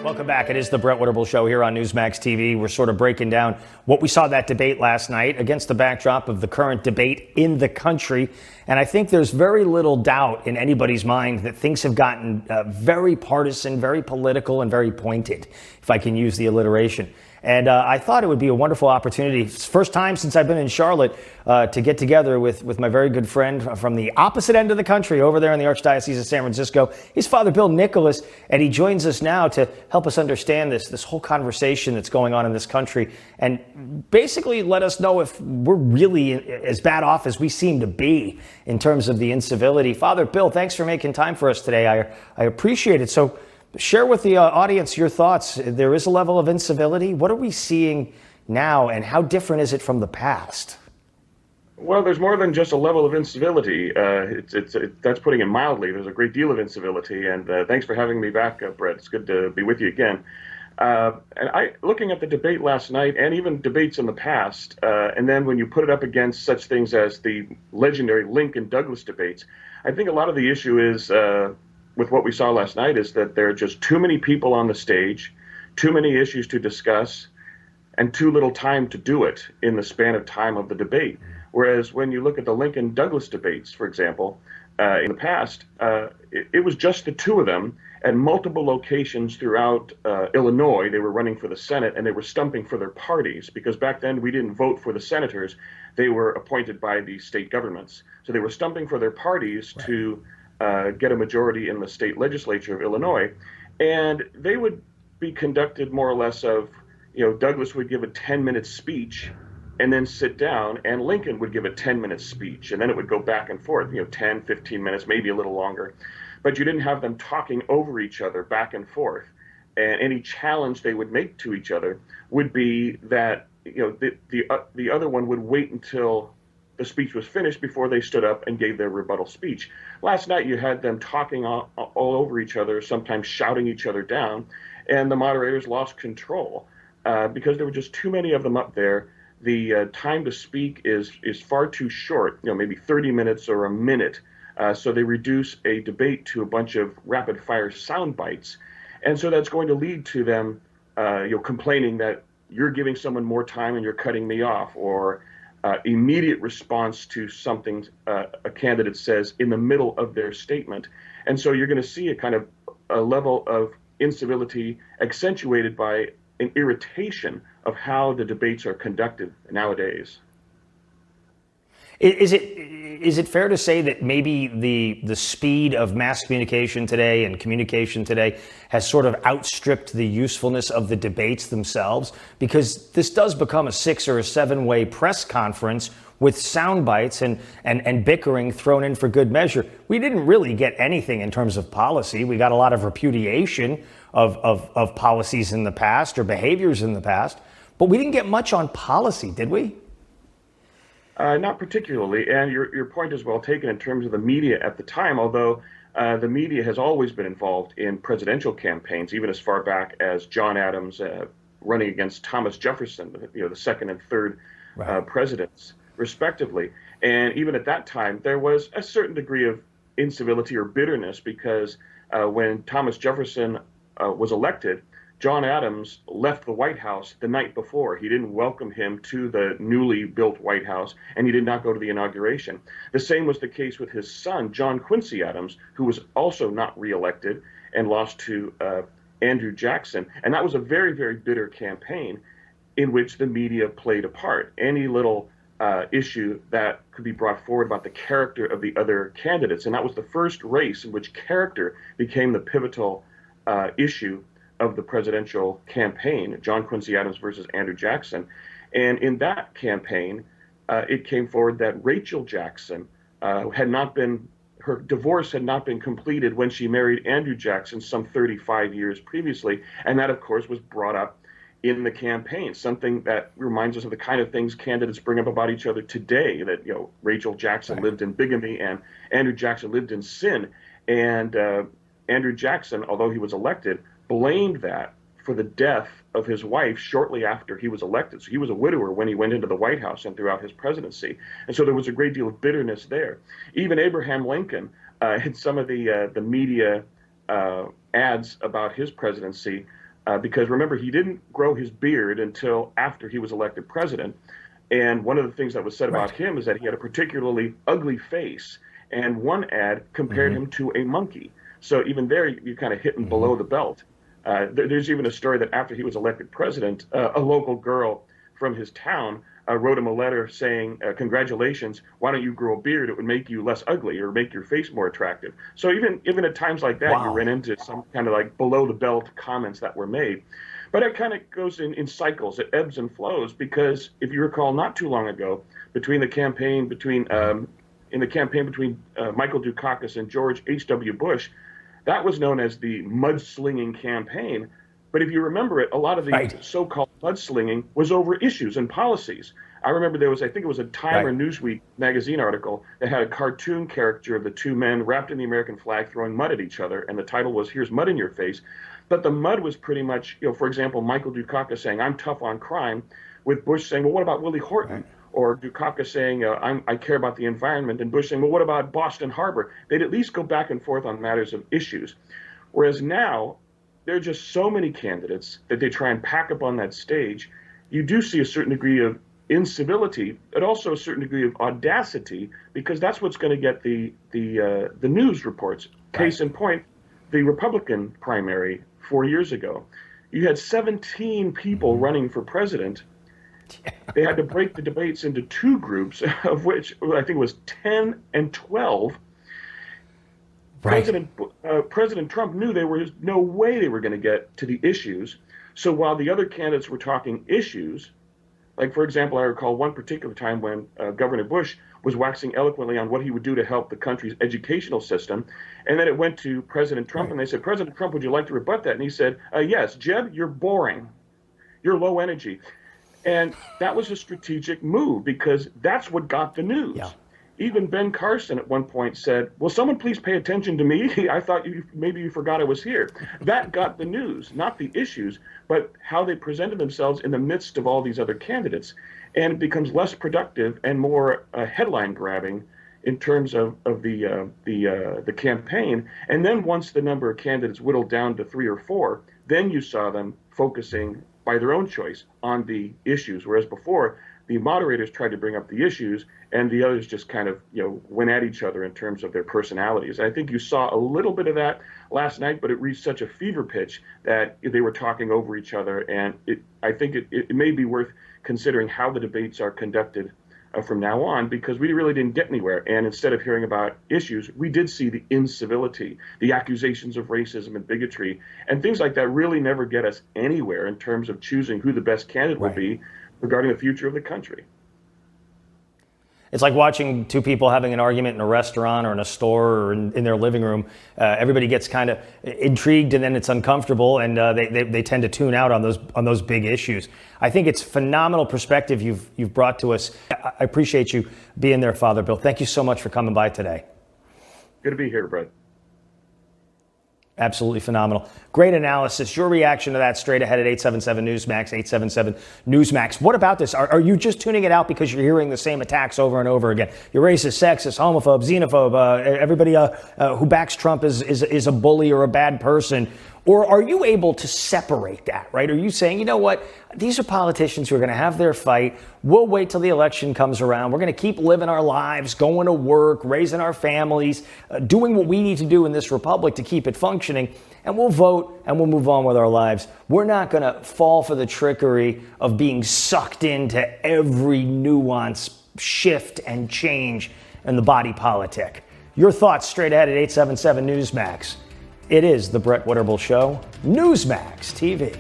Welcome back. It is the Brett Winterble Show here on Newsmax TV. We're sort of breaking down what we saw that debate last night against the backdrop of the current debate in the country. And I think there's very little doubt in anybody's mind that things have gotten very partisan, very political, and very pointed, if I can use the alliteration. And I thought it would be a wonderful opportunity. It's the first time since I've been in Charlotte to get together with my very good friend from the opposite end of the country over there in the Archdiocese of San Francisco. He's Father Bill Nicholas, and he joins us now to help us understand this whole conversation that's going on in this country and basically let us know if we're really as bad off as we seem to be in terms of the incivility. Father Bill, thanks for making time for us today. I appreciate it. So share with the audience your thoughts. There is a level of incivility. What are we seeing now, and how different is it from the past? Well, there's more than just a level of incivility. That's putting it mildly. There's a great deal of incivility, and thanks for having me back, Brett. It's good to be with you again. Looking at the debate last night, and even debates in the past, and then when you put it up against such things as the legendary Lincoln-Douglas debates, I think a lot of the issue is with what we saw last night is that there are just too many people on the stage, too many issues to discuss, and too little time to do it in the span of time of the debate. Whereas when you look at the Lincoln-Douglas debates, for example, in the past, it was just the two of them at multiple locations throughout Illinois. They were running for the Senate, and they were stumping for their parties, because back then we didn't vote for the senators. They were appointed by the state governments. So they were stumping for their parties to get a majority in the state legislature of Illinois. And they would be conducted more or less of, Douglas would give a 10-minute speech and then sit down, and Lincoln would give a 10-minute speech, and then it would go back and forth, 10, 15 minutes, maybe a little longer. But you didn't have them talking over each other back and forth. And any challenge they would make to each other would be that, the other one would wait until the speech was finished before they stood up and gave their rebuttal speech. Last night you had them talking all over each other, sometimes shouting each other down, and the moderators lost control because there were just too many of them up there. The time to speak is far too short, maybe 30 minutes or a minute. So they reduce a debate to a bunch of rapid fire sound bites. And so that's going to lead to them complaining that you're giving someone more time and you're cutting me off, or immediate response to something a candidate says in the middle of their statement. And so you're going to see a level of incivility accentuated by an irritation of how the debates are conducted nowadays. Is it fair to say that maybe the speed of mass communication today and communication today has sort of outstripped the usefulness of the debates themselves? Because this does become a 6 or a 7-way press conference with sound bites and bickering thrown in for good measure. We didn't really get anything in terms of policy. We got a lot of repudiation of policies in the past or behaviors in the past, but we didn't get much on policy, did we? Not particularly, and your point is well taken in terms of the media at the time, although the media has always been involved in presidential campaigns, even as far back as John Adams running against Thomas Jefferson, the second and third presidents, respectively. And even at that time, there was a certain degree of incivility or bitterness because when Thomas Jefferson was elected, John Adams left the White House the night before. He didn't welcome him to the newly built White House, and he did not go to the inauguration. The same was the case with his son, John Quincy Adams, who was also not reelected and lost to Andrew Jackson. And that was a very, very bitter campaign in which the media played a part. Any little issue that could be brought forward about the character of the other candidates. And that was the first race in which character became the pivotal issue of the presidential campaign, John Quincy Adams versus Andrew Jackson. And in that campaign, it came forward that Rachel Jackson her divorce had not been completed when she married Andrew Jackson some 35 years previously. And that, of course, was brought up in the campaign, something that reminds us of the kind of things candidates bring up about each other today, that, Rachel Jackson lived in bigamy and Andrew Jackson lived in sin. And Andrew Jackson, although he was elected, blamed that for the death of his wife shortly after he was elected. So he was a widower when he went into the White House and throughout his presidency. And so there was a great deal of bitterness there. Even Abraham Lincoln, in some of the media ads about his presidency, because remember, he didn't grow his beard until after he was elected president. And one of the things that was said about him is that he had a particularly ugly face. And one ad compared him to a monkey. So even there, you kind of hit him below the belt. There's even a story that after he was elected president, a local girl from his town wrote him a letter saying, congratulations, why don't you grow a beard? It would make you less ugly or make your face more attractive. So even at times like that, you ran into some kind of like below the belt comments that were made. But it kind of goes in cycles. It ebbs and flows because if you recall not too long ago, in the campaign between Michael Dukakis and George H.W. Bush, that was known as the mudslinging campaign. But if you remember it, a lot of the so-called mudslinging was over issues and policies. I remember I think it was a Time or Newsweek magazine article that had a cartoon character of the two men wrapped in the American flag throwing mud at each other. And the title was, "Here's Mud in Your Face." But the mud was pretty much, for example, Michael Dukakis saying, "I'm tough on crime," with Bush saying, "Well, what about Willie Horton?" Or Dukakis saying, I care about the environment, and Bush saying, "Well, what about Boston Harbor?" They'd at least go back and forth on matters of issues. Whereas now, there are just so many candidates that they try and pack up on that stage. You do see a certain degree of incivility, but also a certain degree of audacity, because that's what's going to get the news reports. Case in point, the Republican primary 4 years ago, you had 17 people running for president. They had to break the debates into two groups, of which I think it was 10 and 12. President Trump knew there was no way they were going to get to the issues. So while the other candidates were talking issues, like, for example, I recall one particular time when Governor Bush was waxing eloquently on what he would do to help the country's educational system. And then it went to President Trump, and they said, "President Trump, would you like to rebut that?" And he said, "Yes, Jeb, you're boring. You're low energy." And that was a strategic move because that's what got the news. Yeah. Even Ben Carson at one point said, "Will someone please pay attention to me? I thought maybe you forgot I was here." That got the news, not the issues, but how they presented themselves in the midst of all these other candidates. And it becomes less productive and more headline grabbing in terms of the campaign. And then once the number of candidates whittled down to 3 or 4, then you saw them focusing by their own choice on the issues, whereas before the moderators tried to bring up the issues and the others just kind of went at each other in terms of their personalities. And I think you saw a little bit of that last night, but it reached such a fever pitch that they were talking over each other. And I think it may be worth considering how the debates are conducted from now on, because we really didn't get anywhere. And instead of hearing about issues, we did see the incivility, the accusations of racism and bigotry, and things like that really never get us anywhere in terms of choosing who the best candidate will be regarding the future of the country. It's like watching two people having an argument in a restaurant or in a store or in their living room. Everybody gets kind of intrigued, and then it's uncomfortable, and they tend to tune out on those big issues. I think it's phenomenal perspective you've brought to us. I appreciate you being there, Father Bill. Thank you so much for coming by today. Good to be here, Brett. Absolutely phenomenal. Great analysis. Your reaction to that straight ahead at 877 Newsmax, 877 Newsmax. What about this? Are you just tuning it out because you're hearing the same attacks over and over again? You're racist, sexist, homophobe, xenophobe. Everybody who backs Trump is a bully or a bad person. Or are you able to separate that, right? Are you saying, you know what, these are politicians who are going to have their fight. We'll wait till the election comes around. We're going to keep living our lives, going to work, raising our families, doing what we need to do in this republic to keep it functioning. And we'll vote and we'll move on with our lives. We're not going to fall for the trickery of being sucked into every nuance, shift, and change in the body politic. Your thoughts straight ahead at 877 Newsmax. It is the Brett Winterble Show, Newsmax TV.